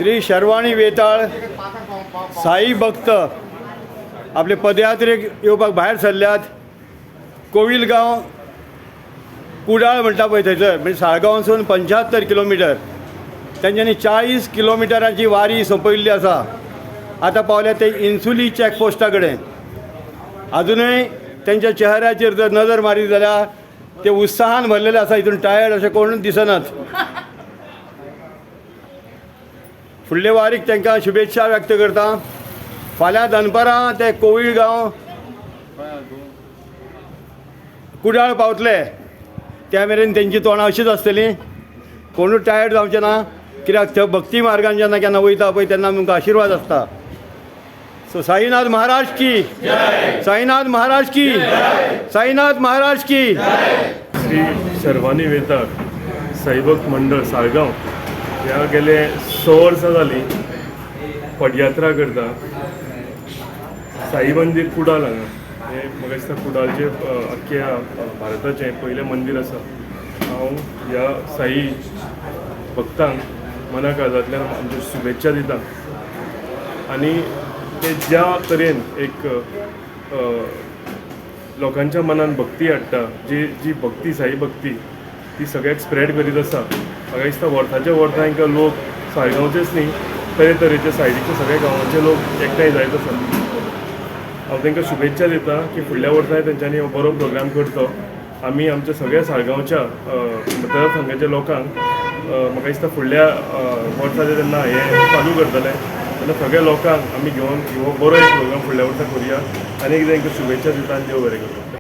श्री शर्वाणी वेताळ साई भक्त आपले पदयात्रेक येवपाक भायर सरल्यात. कोविलगांव कुडाळ म्हणटा पळय थंयसर म्हणजे साळगांवसून 75 किलोमिटर तेंच्यांनी 40 किलोमिटरांची वारी सोंपयल्ली आसा. आतां पावल्या ते इन्सुली चॅकपोस्टा कडेन. अजुनूय तेंच्या चेहऱ्याचेर जर नजर मारीत जाल्यार ते उत्साहान भरलेले आसा, हितून टायर्ड अशें कोणूच दिसनात. फुडले वारीक तांकां शुभेच्छा व्यक्त करता. फाल्यां दनपारां ते कोविलगांव कुडाळ पावतले. त्या मेरेन तेंची तोंडां अशीच आसतलीं. कोणूच टायर्ड जावचें ना, कित्याक थंय भक्ती मार्गान जेन्ना केन्ना वयता पळय तेन्ना आमकां आशिर्वाद आसता. सो साईनाथ महाराज की, साईनाथ महाराज की, साईनाथ महाराज की. श्री शर्वाणी वेताळ साईभक्त मंडळ साळगांव ह्या गेले 6 वर्सां जालीं पदयात्रा करता. साई मंदीर कुडाळ हांगा हें म्हाका दिसता कुडाळचें अख्ख्या भारताचें पयलें मंदीर आसा. हांव ह्या साई भक्तांक मना काळजांतल्यान आमच्यो शुभेच्छा दिता. आनी ते ज्या तरेन एक लोकांच्या मनान भक्ती हाडटा, जी भक्ती साई भक्ती ती सगळ्याक स्प्रेड करीत आसा. म्हाका दिसता वर्साच्या वर्सां हांकां लोक साळगांवचेच न्ही तरेतरेचे सायडीचे सगळे गांवांचे लोक एकठांय जायत आसा. हांव तांकां शुभेच्छा दिता की फुडल्या वर्सांय तेंच्यांनी हो बरो प्रोग्राम करचो. आमी आमच्या सगळ्या साळगांवच्या मतदारसंघाच्या लोकांक म्हाका दिसता फुडल्या वर्साचे जेन्ना हे चालू करतले तेन्ना सगळ्या लोकांक आमी घेवन हो बरो एक प्रोग्राम फुडल्या वर्सा करुया. आनी एकदां तांकां शुभेच्छा दिता आनी देव बरें करूं.